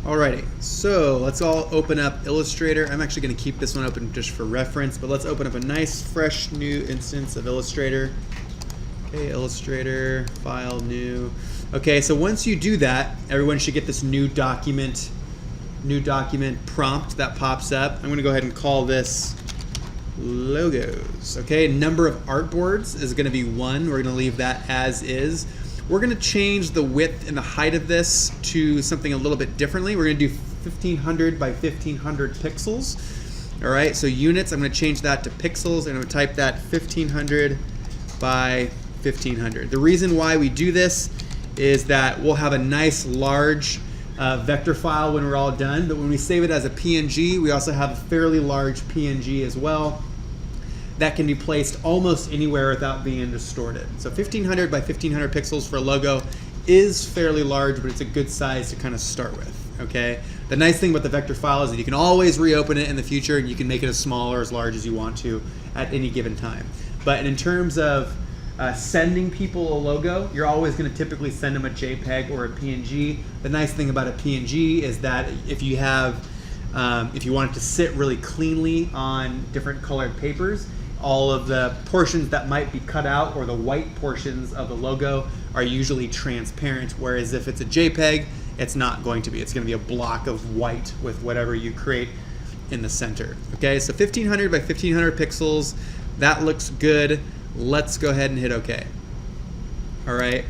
Alrighty, so let's all open up Illustrator. I'm actually going to keep this one open just for reference, but let's open up a nice, fresh, new instance of Illustrator. Okay, Illustrator, File, New. Okay, so once you do that, everyone should get this new document prompt that pops up. I'm going to go ahead and call this logos. Okay, number of artboards is going to be 1. We're going to leave that as is. We're going to change the width and the height of this to something a little bit differently. We're going to do 1500 by 1500 pixels. All right, so units, I'm going to change that to pixels, and I'm going to type that 1500 by 1500. The reason why we do this is that we'll have a nice large vector file when we're all done, but when we save it as a PNG, we also have a fairly large PNG as well that can be placed almost anywhere without being distorted. So 1500 by 1500 pixels for a logo is fairly large, but it's a good size to kind of start with, okay? The nice thing about the vector file is that you can always reopen it in the future, and you can make it as small or as large as you want to at any given time. But in terms of sending people a logo, you're always going to typically send them a JPEG or a PNG. The nice thing about a PNG is that if you have, if you want it to sit really cleanly on different colored papers, all of the portions that might be cut out or the white portions of the logo are usually transparent, whereas if it's a JPEG, it's not going to be. It's going to be a block of white with whatever you create in the center. Okay, so 1500 by 1500 pixels, that looks good. Let's go ahead and hit OK. All right,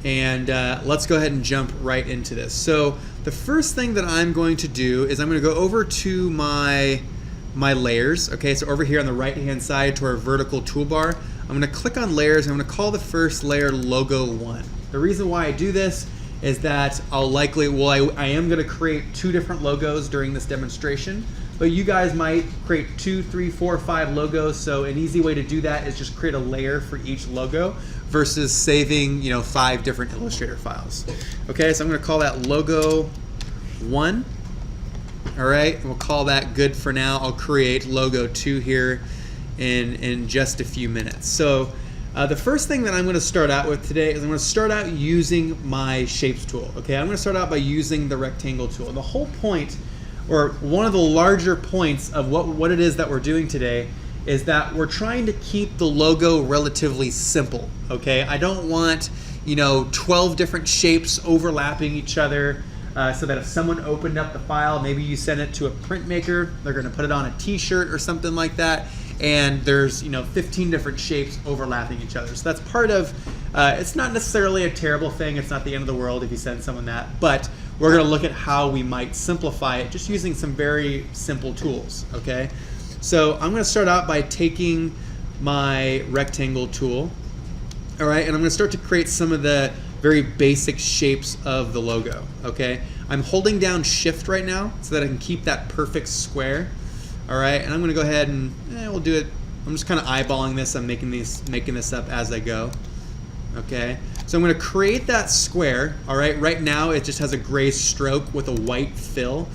and let's go ahead and jump right into this. So the first thing that I'm going to do is I'm going to go over to my layers. Okay, so over here on the right hand side to our vertical toolbar, I'm going to click on layers. I'm going to call the first layer logo 1. The reason why I do this is that I'll likely, I am going to create 2 different logos during this demonstration, but you guys might create 2, 3, 4, 5 logos. So an easy way to do that is just create a layer for each logo versus saving 5 different Illustrator files. Okay, so I'm going to call that logo 1. All right, we'll call that good for now. I'll create logo 2 here in just a few minutes. So the first thing that I'm going to start out with today is I'm going to start out using my shapes tool. Okay, I'm going to start out by using the rectangle tool. And the whole point, or one of the larger points of what it is that we're doing today, is that we're trying to keep the logo relatively simple. Okay, I don't want 12 different shapes overlapping each other. So that if someone opened up the file, maybe you send it to a printmaker, they're going to put it on a t-shirt or something like that, and there's 15 different shapes overlapping each other. So that's part of, it's not necessarily a terrible thing, it's not the end of the world if you send someone that, but we're going to look at how we might simplify it just using some very simple tools, okay? So I'm going to start out by taking my rectangle tool, all right, and I'm going to start to create some of the very basic shapes of the logo, okay? I'm holding down Shift right now so that I can keep that perfect square, all right? And I'm gonna go ahead and we'll do it. I'm just kind of eyeballing this. I'm making this up as I go, okay? So I'm gonna create that square, all right? Right now it just has a gray stroke with a white fill.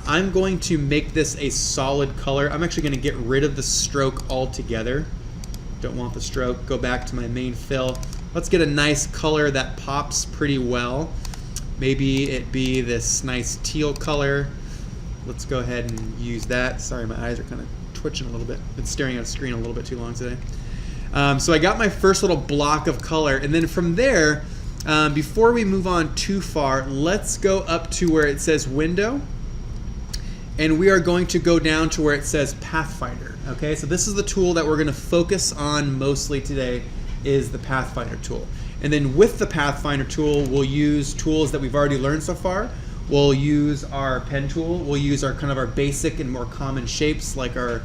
I'm going to make this a solid color. I'm actually gonna get rid of the stroke altogether. Don't want the stroke. Go back to my main fill. Let's get a nice color that pops pretty well. Maybe it be this nice teal color. Let's go ahead and use that. Sorry, my eyes are kind of twitching a little bit. Been staring at a screen a little bit too long today. So I got my first little block of color, and then from there, before we move on too far, let's go up to where it says Window, and we are going to go down to where it says Pathfinder. Okay, so this is the tool that we're going to focus on mostly today, is the Pathfinder tool. And then with the Pathfinder tool, we'll use tools that we've already learned so far. We'll use our pen tool. We'll use our kind of our basic and more common shapes like our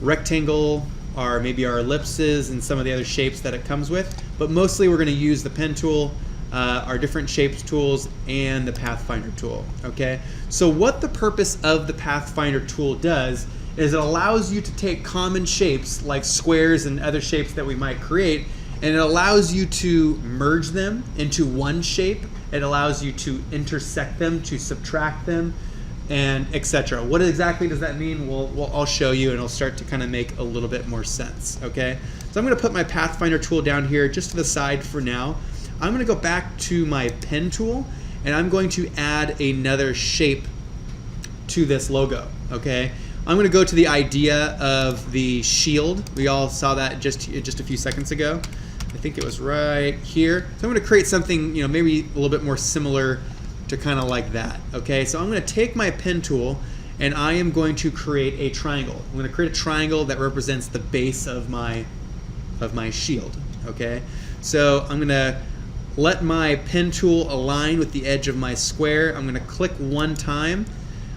rectangle, or maybe our ellipses and some of the other shapes that it comes with. But mostly we're going to use the pen tool, our different shapes tools, and the Pathfinder tool. Okay. So what the purpose of the Pathfinder tool does is it allows you to take common shapes like squares and other shapes that we might create, and it allows you to merge them into one shape. It allows you to intersect them, to subtract them, and etc. What exactly does that mean? I'll show you, and it'll start to kind of make a little bit more sense, okay? So I'm going to put my Pathfinder tool down here just to the side for now. I'm going to go back to my pen tool, and I'm going to add another shape to this logo, okay? I'm gonna go to the idea of the shield. We all saw that just a few seconds ago. I think it was right here. So I'm gonna create something, maybe a little bit more similar to kind of like that, okay? So I'm gonna take my pen tool and I am going to create a triangle. I'm gonna create a triangle that represents the base of my shield, okay? So I'm gonna let my pen tool align with the edge of my square. I'm gonna click one time.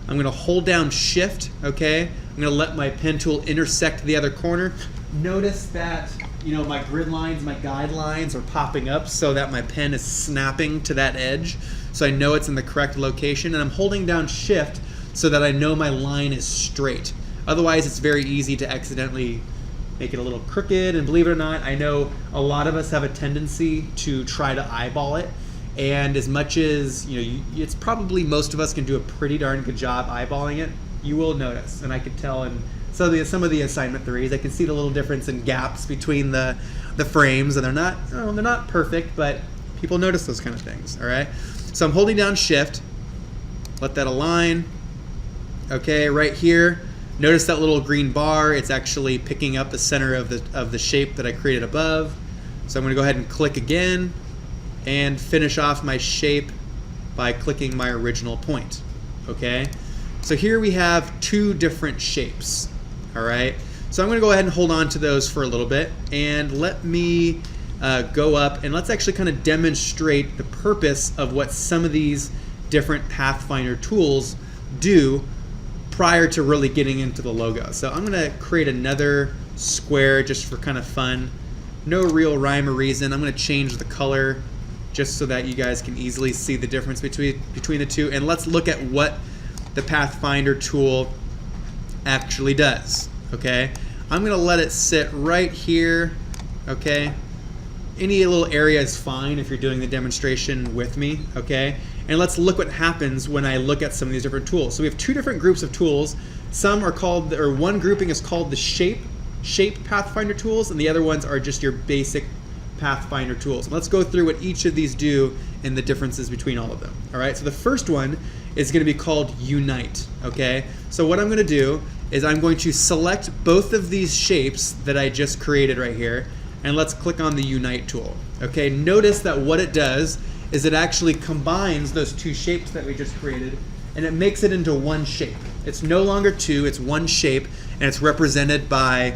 I'm gonna hold down Shift, okay? I'm gonna let my pen tool intersect the other corner. Notice that, my grid lines, my guidelines are popping up so that my pen is snapping to that edge. So I know it's in the correct location, and I'm holding down Shift so that I know my line is straight. Otherwise, it's very easy to accidentally make it a little crooked, and believe it or not, I know a lot of us have a tendency to try to eyeball it, and as much as, it's probably most of us can do a pretty darn good job eyeballing it, you will notice, and I could tell in some of the assignment 3s, I can see the little difference in gaps between the frames, and they're not perfect, but people notice those kind of things, all right? So I'm holding down Shift, let that align, okay, right here. Notice that little green bar, it's actually picking up the center of the shape that I created above. So I'm gonna go ahead and click again and finish off my shape by clicking my original point, okay? So here we have 2 different shapes, all right? So I'm gonna go ahead and hold on to those for a little bit, and let me go up and let's actually kind of demonstrate the purpose of what some of these different Pathfinder tools do prior to really getting into the logo. So I'm gonna create another square just for kind of fun. No real rhyme or reason. I'm gonna change the color just so that you guys can easily see the difference between the two. And let's look at what the Pathfinder tool actually does, okay? I'm gonna let it sit right here, okay? Any little area is fine if you're doing the demonstration with me, okay? And let's look what happens when I look at some of these different tools. So we have 2 different groups of tools. Some are called, or one grouping is called the shape Pathfinder tools, and the other ones are just your basic Pathfinder tools. And let's go through what each of these do and the differences between all of them. All right, so the first one is gonna be called Unite, okay? So what I'm gonna do is I'm going to select both of these shapes that I just created right here, and let's click on the Unite tool, okay? Notice that what it does is it actually combines those 2 shapes that we just created, and it makes it into one shape. It's no longer 2, it's one shape, and it's represented by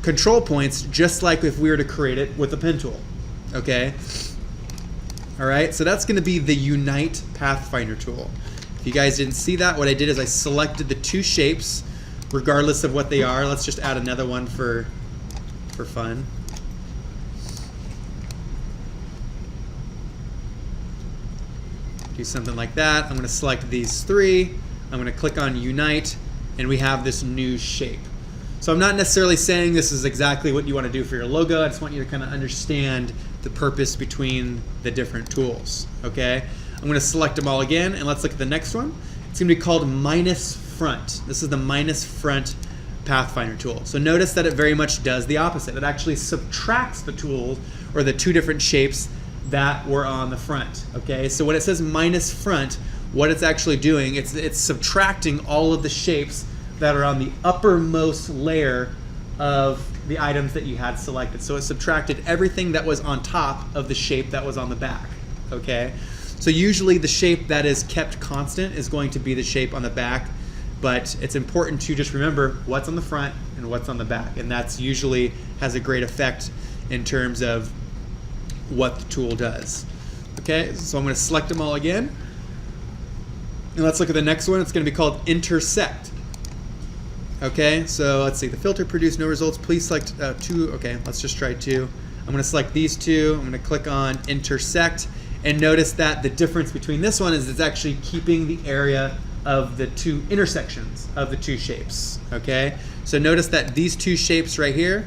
control points, just like if we were to create it with a pen tool, okay? All right, so that's gonna be the Unite Pathfinder tool. If you guys didn't see that, what I did is I selected the 2 shapes, regardless of what they are. Let's just add another one for fun. Do something like that. I'm gonna select these 3. I'm gonna click on Unite, and we have this new shape. So I'm not necessarily saying this is exactly what you wanna do for your logo. I just want you to kind of understand the purpose between the different tools, okay? I'm gonna select them all again, and let's look at the next one. It's gonna be called minus front. This is the minus front Pathfinder tool. So notice that it very much does the opposite. It actually subtracts the tools, or the 2 different shapes that were on the front, okay? So when it says minus front, what it's actually doing, it's subtracting all of the shapes that are on the uppermost layer of the items that you had selected. So it subtracted everything that was on top of the shape that was on the back, okay? So usually the shape that is kept constant is going to be the shape on the back, but it's important to just remember what's on the front and what's on the back, and that's usually has a great effect in terms of what the tool does. Okay, so I'm going to select them all again, and let's look at the next one. It's going to be called Intersect. Okay, so let's see, the filter produced no results. Please select 2. Okay, let's just try 2. I'm going to select these 2. I'm going to click on Intersect, and notice that the difference between this one is it's actually keeping the area of the 2 intersections of the 2 shapes, okay? So notice that these 2 shapes right here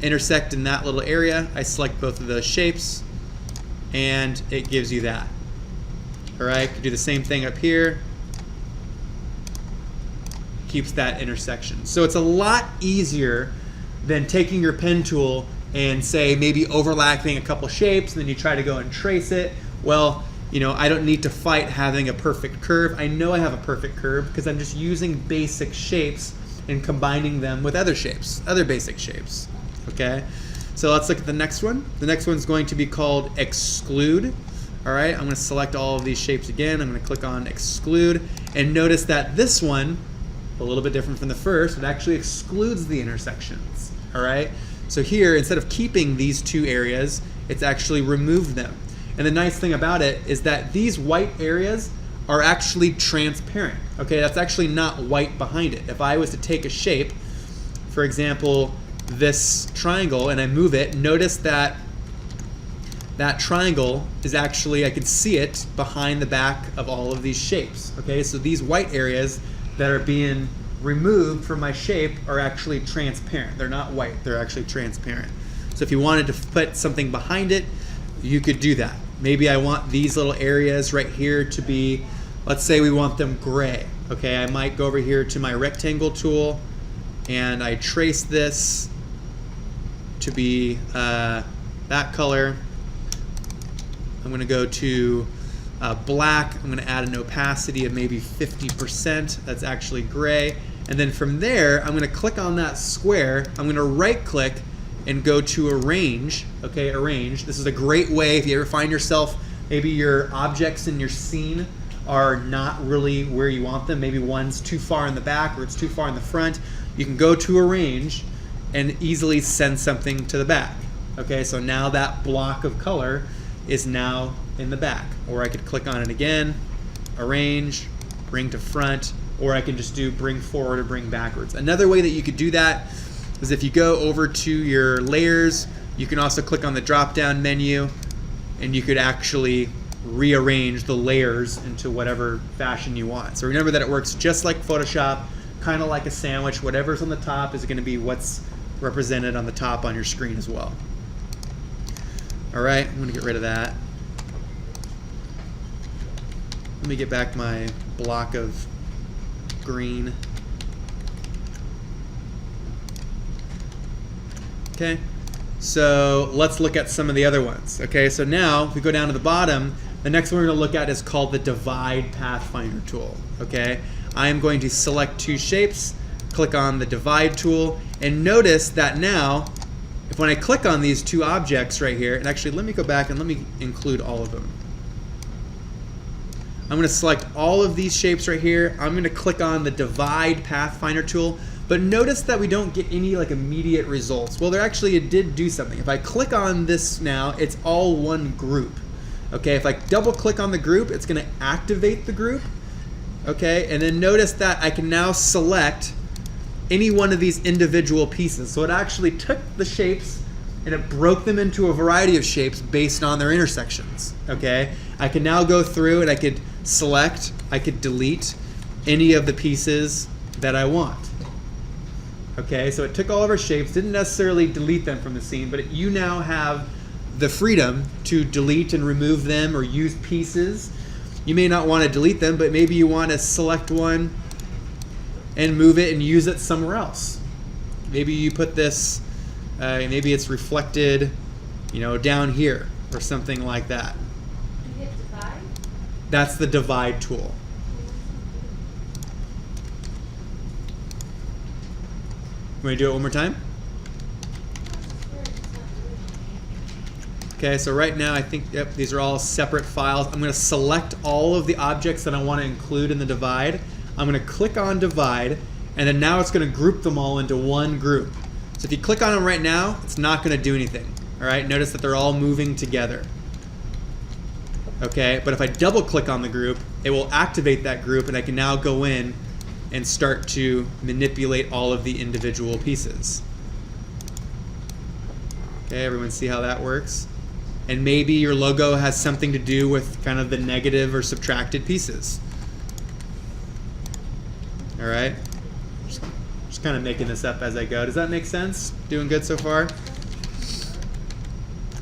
intersect in that little area. I select both of those shapes, and it gives you that. All right, do the same thing up here. Keeps that intersection. So it's a lot easier than taking your pen tool and say maybe overlapping a couple shapes, and then you try to go and trace it. Well, You know, I don't need to fight having a perfect curve. I know I have a perfect curve because I'm just using basic shapes and combining them with other shapes, other basic shapes. Okay, so let's look at the next one. The next one's going to be called exclude. All right, I'm going to select all of these shapes again. I'm going to click on exclude, and notice that this one, a little bit different from the first, it actually excludes the intersections. All right, so here, instead of keeping these two areas, it's actually removed them. And the nice thing about it is that these white areas are actually transparent. Okay, that's actually not white behind it. If I was to take a shape, for example, this triangle, and I move it, notice that that triangle is actually, I can see it behind the back of all of these shapes. Okay, so these white areas that are being removed from my shape are actually transparent. They're not white, they're actually transparent. So if you wanted to put something behind it, you could do that. Maybe I want these little areas right here to be, let's say we want them gray. Okay, I might go over here to my rectangle tool and I trace this to be that color. I'm going to go to black. I'm going to add an opacity of maybe 50%. That's actually gray. And then from there, I'm going to click on that square. I'm going to right click and go to arrange. Okay, arrange. This is a great way if you ever find yourself, maybe your objects in your scene are not really where you want them. Maybe one's too far in the back or it's too far in the front. You can go to arrange and easily send something to the back. Okay, so now that block of color is now in the back. Or I could click on it again, arrange, bring to front, or I can just do bring forward or bring backwards. Another way that you could do that is if you go over to your layers, you can also click on the drop-down menu and you could actually rearrange the layers into whatever fashion you want. So remember that it works just like Photoshop, kind of like a sandwich. Whatever's on the top is going to be what's represented on the top on your screen as well. All right, I'm going to get rid of that. Let me get back my block of green. Okay, so let's look at some of the other ones. Okay, so now if we go down to the bottom, the next one we're going to look at is called the Divide Pathfinder tool. Okay, I am going to select two shapes, click on the Divide tool, and notice that now, if when I click on these two objects right here, and actually let me go back and let me include all of them. I'm going to select all of these shapes right here. I'm going to click on the Divide Pathfinder tool, but notice that we don't get any like immediate results. Well, it did do something. If I click on this now, it's all one group. Okay, if I double click on the group, it's going to activate the group. Okay, and then notice that I can now select any one of these individual pieces. So it actually took the shapes and it broke them into a variety of shapes based on their intersections. Okay, I can now go through and I could select, I could delete any of the pieces that I want. Okay, so it took all of our shapes, didn't necessarily delete them from the scene, but you now have the freedom to delete and remove them or use pieces. You may not want to delete them, but maybe you want to select one and move it and use it somewhere else. Maybe you put this, maybe it's reflected, you know, down here or something like that. You hit divide? That's the Divide tool. You want to do it one more time? Okay, so right now I think, yep, these are all separate files. I'm going to select all of the objects that I want to include in the Divide. I'm going to click on Divide, and then now it's going to group them all into one group. So if you click on them right now, it's not going to do anything. All right, notice that they're all moving together. Okay, but if I double click on the group, it will activate that group, and I can now go in and start to manipulate all of the individual pieces. Okay, everyone see how that works? And maybe your logo has something to do with kind of the negative or subtracted pieces. All right, just kind of making this up as I go. Does that make sense? Doing good so far?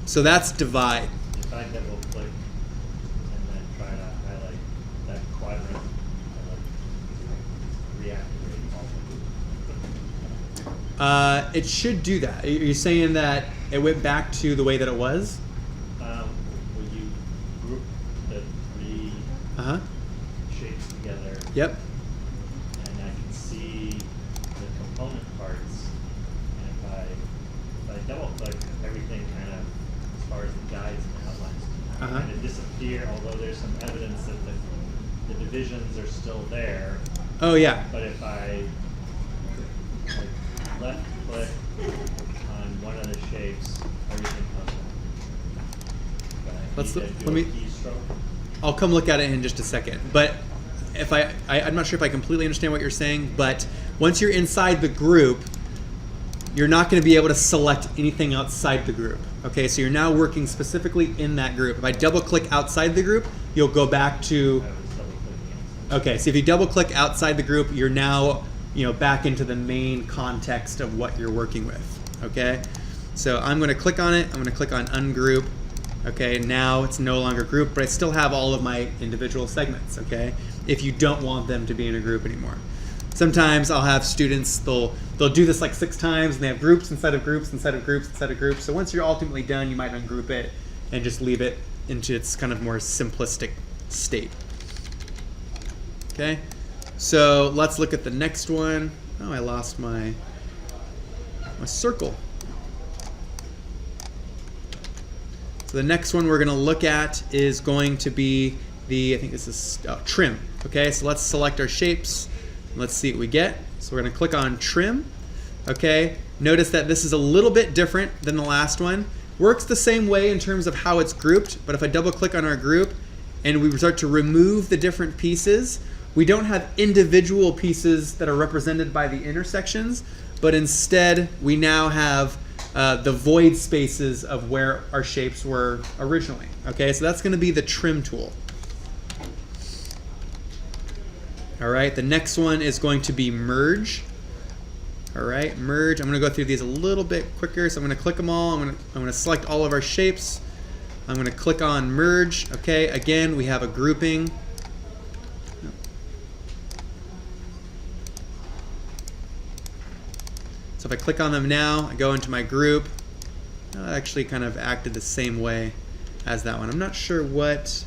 So that's Divide. If I double click and then try to highlight that quadrant, reactivate all of it. It should do that. Are you saying that it went back to the way that it was? Will you group the Uh-huh. shapes together. Yep. And I can see the component parts. And if I double click, everything kind of, as far as the guides and outlines, kind of disappear, although there's some evidence that the divisions are still there. Oh yeah. But if I like, left click on one of the shapes, everything comes up. Let me. I'll come look at it in just a second. But if I'm not sure if I completely understand what you're saying. But once you're inside the group, you're not going to be able to select anything outside the group. Okay, so you're now working specifically in that group. If I double click outside the group, you'll go back to. Okay, so if you double click outside the group, you're now back into the main context of what you're working with. Okay, so I'm going to click on it. I'm going to click on ungroup. Okay, now it's no longer group, but I still have all of my individual segments. Okay, if you don't want them to be in a group anymore. Sometimes I'll have students, they'll do this like 6 times, and they have groups inside of groups inside of groups inside of groups. So once you're ultimately done, you might ungroup it and just leave it into its kind of more simplistic state. Okay, so let's look at the next one. Oh, I lost my circle. So the next one we're going to look at is going to be I think this is trim. Okay, so let's select our shapes. Let's see what we get. So we're going to click on trim. Okay, notice that this is a little bit different than the last one. Works the same way in terms of how it's grouped, but if I double click on our group and we start to remove the different pieces, we don't have individual pieces that are represented by the intersections, but instead we now have the void spaces of where our shapes were originally. Okay, so that's going to be the trim tool. All right, the next one is going to be merge. All right, merge. I'm going to go through these a little bit quicker, so I'm going to click them all. I'm going to select all of our shapes. I'm going to click on merge. Okay, again, we have a grouping. So if I click on them now, I go into my group. It actually kind of acted the same way as that one. I'm not sure what,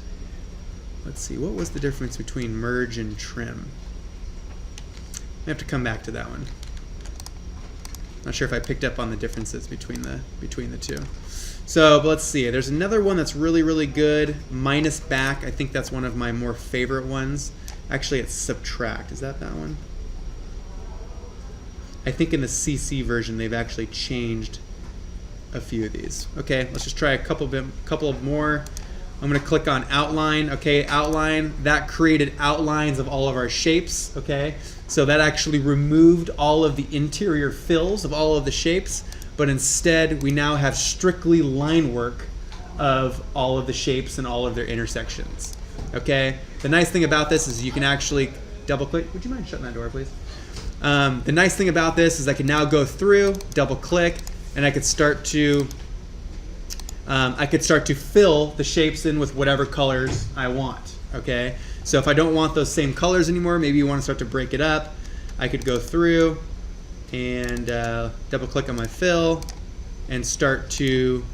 let's see, what was the difference between merge and trim? I have to come back to that one. Not sure if I picked up on the differences between the two. So, but let's see. There's another one that's really, really good. Minus back. I think that's one of my more favorite ones. Actually, it's subtract. Is that one? I think in the CC version they've actually changed a few of these. Okay, let's just try a couple of more. I'm going to click on outline. Okay, outline. That created outlines of all of our shapes. Okay, so that actually removed all of the interior fills of all of the shapes, but instead we now have strictly line work of all of the shapes and all of their intersections. Okay, the nice thing about this is you can actually double click. Would you mind shutting that door, please? The nice thing about this is I can now go through, double click, and I could start to fill the shapes in with whatever colors I want. Okay, so if I don't want those same colors anymore, maybe you want to start to break it up, I could go through and double click on my fill and start to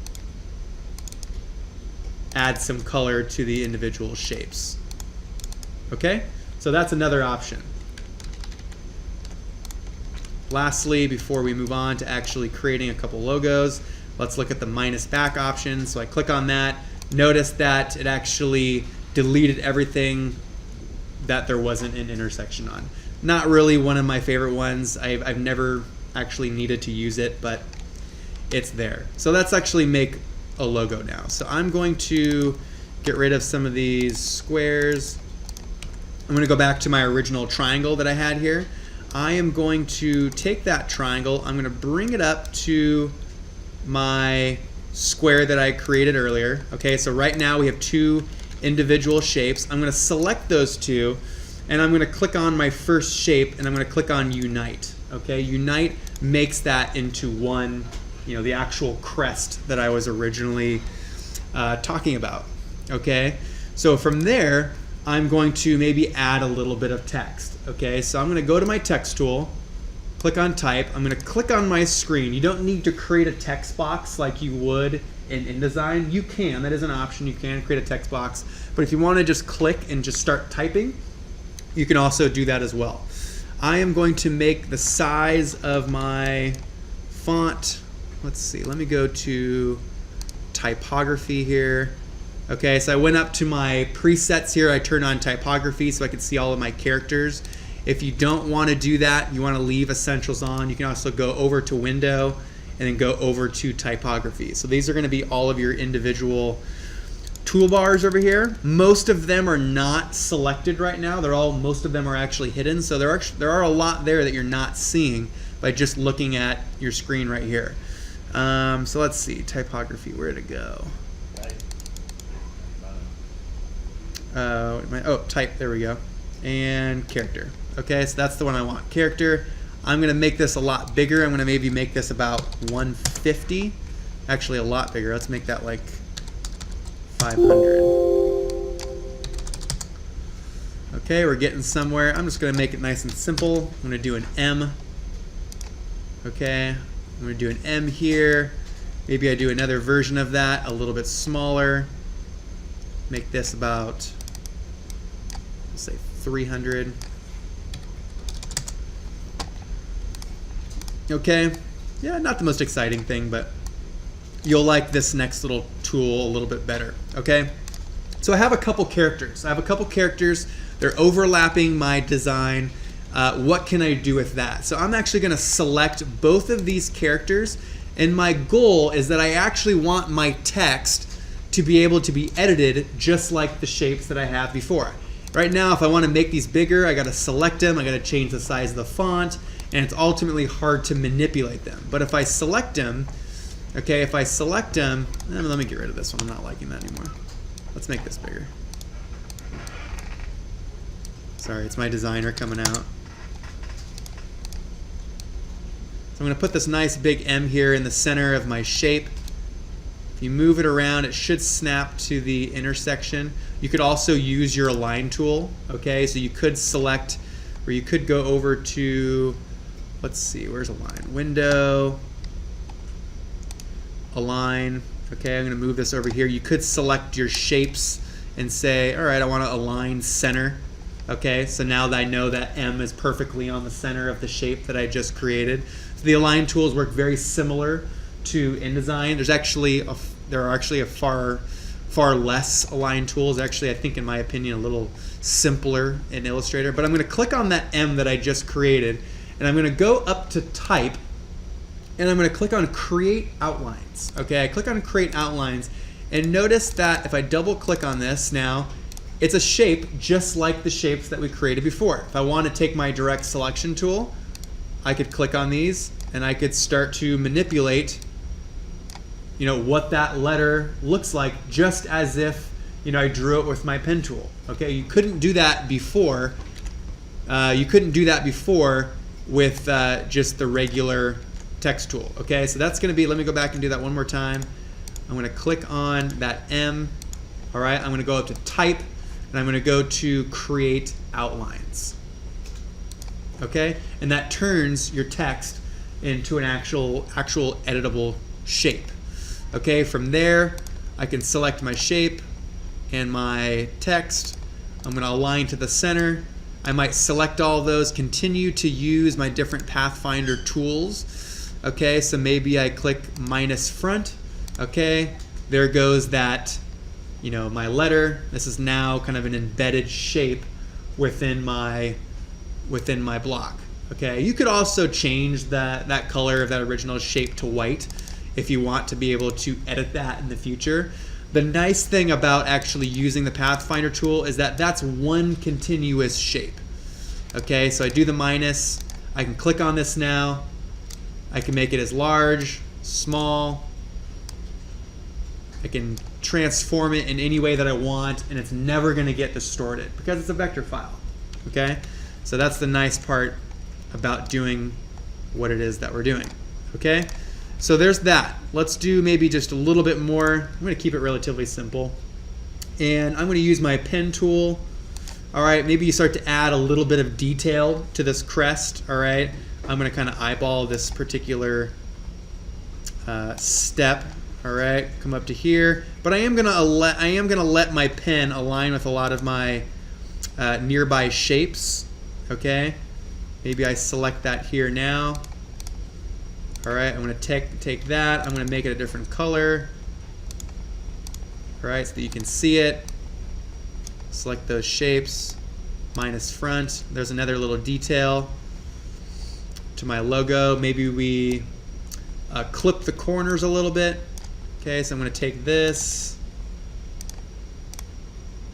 add some color to the individual shapes. Okay, so that's another option. Lastly, before we move on to actually creating a couple logos, let's look at the minus back option. So I click on that. Notice that it actually deleted everything that there wasn't an intersection on. Not really one of my favorite ones. I've never actually needed to use it, but it's there. So let's actually make a logo now. So I'm going to get rid of some of these squares. I'm going to go back to my original triangle that I had here. I am going to take that triangle, I'm going to bring it up to my square that I created earlier. Okay, so right now we have 2 individual shapes. I'm going to select those 2, and I'm going to click on my first shape, and I'm going to click on Unite. Okay, Unite makes that into one, the actual crest that I was originally talking about. Okay, so from there, I'm going to maybe add a little bit of text. Okay, so I'm going to go to my text tool, Click on type. I'm going to click on my screen. You don't need to create a text box like you would in InDesign. You can. That is an option. You can create a text box. But if you want to just click and just start typing, you can also do that as well. I am going to make the size of my font. Let's see. Let me go to typography here. Okay, so I went up to my presets here. I turned on typography so I could see all of my characters. If you don't want to do that, you want to leave essentials on, you can also go over to window and then go over to typography. So these are going to be all of your individual toolbars over here. Most of them are not selected right now. Most of them are actually hidden. So there are a lot there that you're not seeing by just looking at your screen right here. So let's see, typography, where'd it go? Type, there we go. And character. Okay, so that's the one I want. Character. I'm going to make this a lot bigger. I'm going to maybe make this about 150. Actually, a lot bigger. Let's make that like 500. Okay, we're getting somewhere. I'm just going to make it nice and simple. I'm going to do an M. Okay, I'm going to do an M here. Maybe I do another version of that, a little bit smaller. Make this about, let's say 300. Okay, yeah, not the most exciting thing, but you'll like this next little tool a little bit better. Okay, so I have a couple characters. They're overlapping my design. What can I do with that? So I'm actually going to select both of these characters, and my goal is that I actually want my text to be able to be edited just like the shapes that I have before. Right now, if I want to make these bigger, I got to select them, I got to change the size of the font, and it's ultimately hard to manipulate them. But if I select them, okay, let me get rid of this one. I'm not liking that anymore. Let's make this bigger. Sorry, it's my designer coming out. So I'm going to put this nice big M here in the center of my shape. If you move it around, it should snap to the intersection. You could also use your align tool. Okay, so you could select, or you could go over to, let's see, where's align? Window, align. Okay, I'm going to move this over here. You could select your shapes and say, all right, I want to align center. Okay, so now that I know that M is perfectly on the center of the shape that I just created. So the align tools work very similar to InDesign. There are actually a far less align tools. Actually, I think in my opinion a little simpler in Illustrator. But I'm going to click on that M that I just created, and I'm going to go up to type, and I'm going to click on create outlines. Okay, I click on create outlines, and notice that if I double click on this now, it's a shape just like the shapes that we created before. If I want to take my direct selection tool, I could click on these and I could start to manipulate, you know, what that letter looks like, just as if, you know, I drew it with my pen tool. Okay, you couldn't do that before. With just the regular text tool. Okay, so that's going to be, let me go back and do that one more time. I'm going to click on that M. All right, I'm going to go up to type, and I'm going to go to create outlines. Okay, and that turns your text into an actual editable shape. Okay, from there I can select my shape and my text. I'm going to align to the center. I might select all those, continue to use my different Pathfinder tools. Okay, so maybe I click minus front. Okay, there goes that, you know, my letter. This is now kind of an embedded shape within my block. Okay, you could also change that color of that original shape to white if you want to be able to edit that in the future. The nice thing about actually using the Pathfinder tool is that that's one continuous shape. Okay, so I do the minus, I can click on this now, I can make it as large, small, I can transform it in any way that I want, and it's never going to get distorted because it's a vector file. Okay, so that's the nice part about doing what it is that we're doing. Okay, so there's that. Let's do maybe just a little bit more. I'm going to keep it relatively simple, and I'm going to use my pen tool. All right, maybe you start to add a little bit of detail to this crest. All right, I'm going to kind of eyeball this particular step. All right, come up to here, but I am gonna let my pen align with a lot of my nearby shapes. Okay, maybe I select that here now. All right, I'm gonna take that. I'm gonna make it a different color. All right, so that you can see it. Select those shapes. Minus front. There's another little detail to my logo. Maybe we clip the corners a little bit. Okay, so I'm going to take this,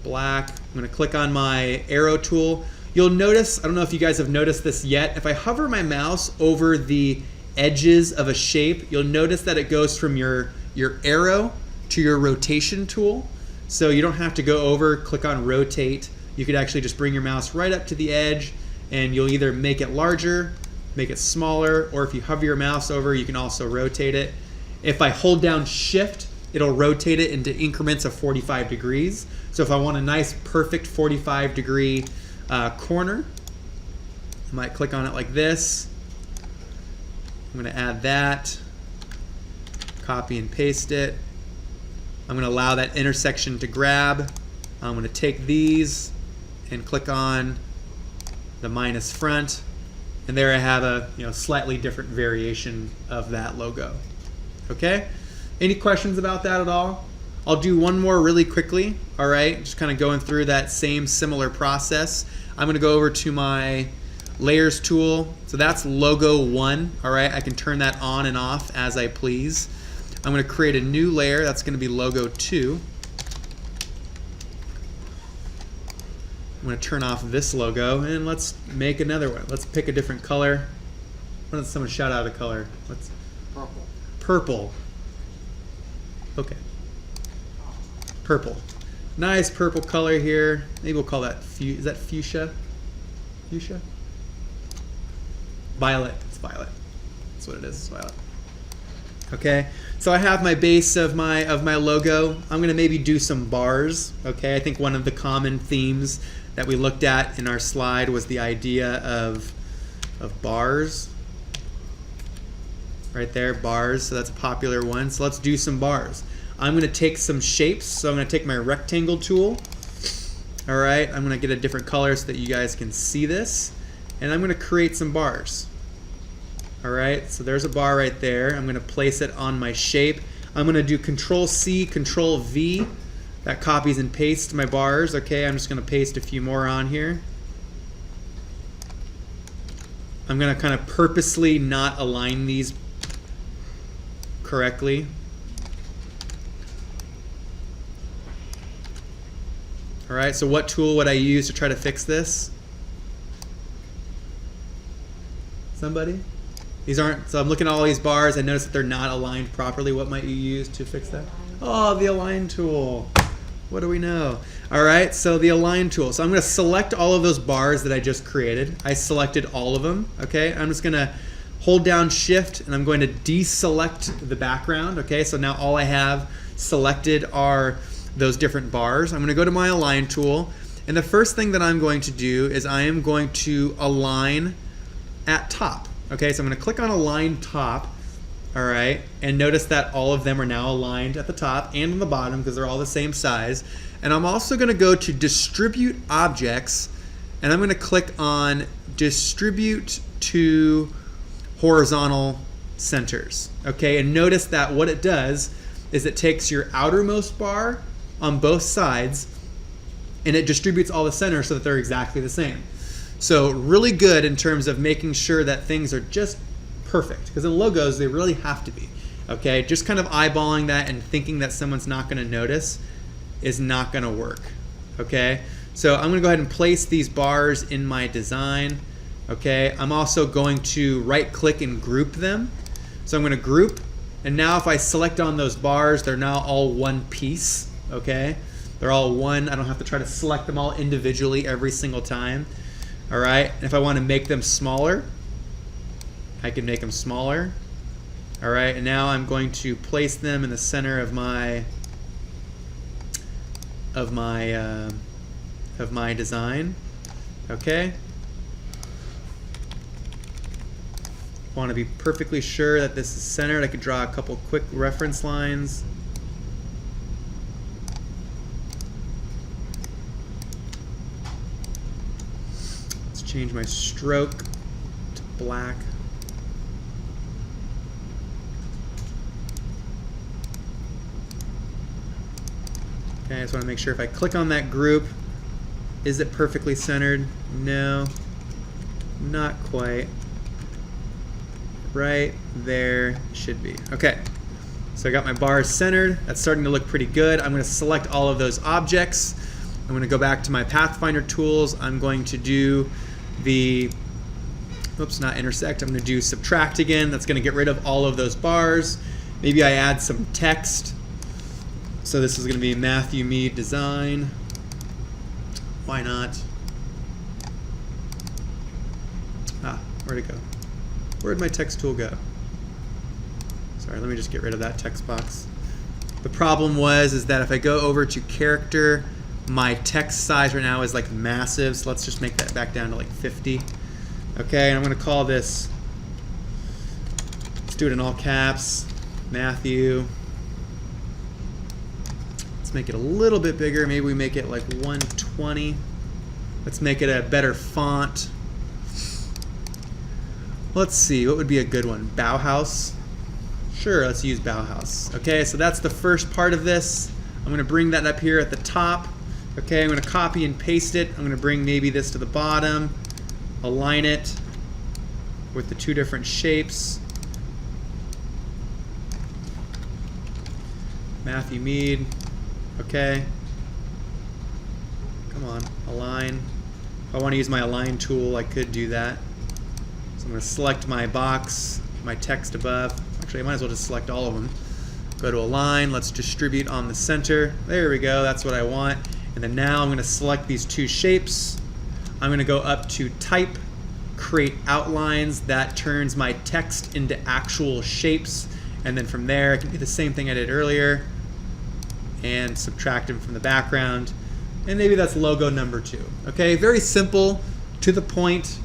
black, I'm going to click on my arrow tool. You'll notice, I don't know if you guys have noticed this yet, if I hover my mouse over the edges of a shape, you'll notice that it goes from your arrow to your rotation tool. So you don't have to go over, click on rotate. You could actually just bring your mouse right up to the edge and you'll either make it larger, make it smaller, or if you hover your mouse over, you can also rotate it. If I hold down shift, it'll rotate it into increments of 45 degrees. So if I want a nice perfect 45-degree corner, I might click on it like this. I'm going to add that, copy and paste it. I'm going to allow that intersection to grab. I'm going to take these and click on the minus front, and there I have a slightly different variation of that logo. Okay, any questions about that at all? I'll do one more really quickly. All right, just kind of going through that same similar process. I'm going to go over to my layers tool. So that's logo 1. All right, I can turn that on and off as I please. I'm going to create a new layer. That's going to be logo 2. I'm going to turn off this logo and let's make another one. Let's pick a different color. Why don't someone shout out a color? Let's Purple. Purple. Okay. Purple. Nice purple color here. Maybe we'll call that is that fuchsia? Fuchsia? Violet. It's violet. That's what it is. It's violet. Okay. So I have my base of my logo. I'm going to maybe do some bars. Okay. I think one of the common themes that we looked at in our slide was the idea of bars. Right there, bars, so that's a popular one. So let's do some bars. I'm going to take some shapes, so I'm going to take my rectangle tool. All right, I'm going to get a different color so that you guys can see this. And I'm going to create some bars. All right, so there's a bar right there. I'm going to place it on my shape. I'm going to do Control-C, Control-V. That copies and pastes my bars. Okay, I'm just going to paste a few more on here. I'm going to kind of purposely not align these correctly. All right, so what tool would I use to try to fix this? Somebody? These aren't, so I'm looking at all these bars, I notice that they're not aligned properly. What might you use to fix that? Oh, the align tool. What do we know? All right, so the align tool. So I'm going to select all of those bars that I just created. I selected all of them, okay? I'm just going to hold down shift and I'm going to deselect the background, okay? So now all I have selected are those different bars. I'm going to go to my align tool, and the first thing that I'm going to do is I am going to align at top. Okay, so I'm going to click on align top, all right, and notice that all of them are now aligned at the top and on the bottom because they're all the same size. And I'm also going to go to distribute objects, and I'm going to click on distribute to horizontal centers. Okay, and notice that what it does is it takes your outermost bar on both sides and it distributes all the centers so that they're exactly the same. So really good in terms of making sure that things are just perfect, because in logos they really have to be. Okay, just kind of eyeballing that and thinking that someone's not going to notice is not going to work. Okay, so I'm going to go ahead and place these bars in my design. Okay, I'm also going to right click and group them. So I'm going to group, and now if I select on those bars, they're now all one piece. Okay, they're all one. I don't have to try to select them all individually every single time. All right, and if I want to make them smaller, I can make them smaller. All right, and now I'm going to place them in the center of my design. Okay. Want to be perfectly sure that this is centered. I could draw a couple quick reference lines. Let's change my stroke to black. Okay, I just want to make sure if I click on that group, is it perfectly centered? No, not quite. Right there should be. Okay, so I got my bars centered. That's starting to look pretty good. I'm going to select all of those objects. I'm going to go back to my Pathfinder tools. I'm going to do the, oops, not intersect. I'm going to do subtract again. That's going to get rid of all of those bars. Maybe I add some text. So this is going to be Matthew Mead Design. Why not? Ah, where'd it go? Where'd my text tool go? Sorry, let me just get rid of that text box. The problem is that if I go over to character, my text size right now is like massive, so let's just make that back down to like 50. Okay, and I'm going to call this, let's do it in all caps, Matthew. Let's make it a little bit bigger. Maybe we make it like 120. Let's make it a better font. Let's see, what would be a good one? Bauhaus? Sure, let's use Bauhaus. Okay, so that's the first part of this. I'm going to bring that up here at the top. Okay, I'm going to copy and paste it. I'm going to bring maybe this to the bottom, align it with the two different shapes. Matthew Mead. Okay. Come on, align. If I want to use my align tool, I could do that. So I'm going to select my box, my text above. Actually, I might as well just select all of them. Go to align, let's distribute on the center. There we go, that's what I want. And then now I'm going to select these two shapes. I'm going to go up to type, create outlines. That turns my text into actual shapes. And then from there, I can do the same thing I did earlier and subtract them from the background. And maybe that's logo number 2. Okay, very simple, to the point.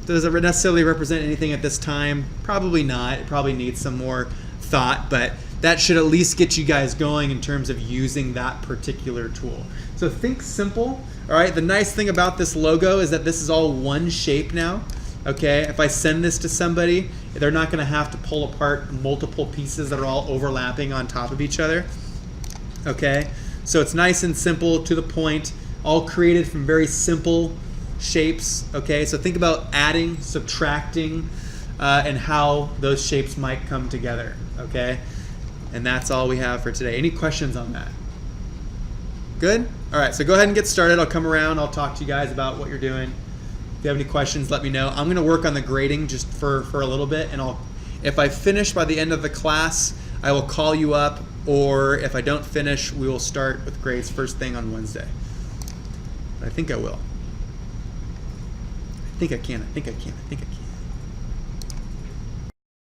Does it necessarily represent anything at this time? Probably not. It probably needs some more thought, but that should at least get you guys going in terms of using that particular tool. So think simple. All right, the nice thing about this logo is that this is all one shape now. Okay, if I send this to somebody, they're not going to have to pull apart multiple pieces that are all overlapping on top of each other. Okay, so it's nice and simple, to the point, all created from very simple shapes. Okay, so think about adding, subtracting, and how those shapes might come together. Okay, and that's all we have for today. Any questions on that? Good? All right, so go ahead and get started. I'll come around, I'll talk to you guys about what you're doing. If you have any questions, let me know. I'm going to work on the grading just for a little bit, and if I finish by the end of the class, I will call you up, or if I don't finish, we will start with grades first thing on Wednesday. But I think I will. I think I can.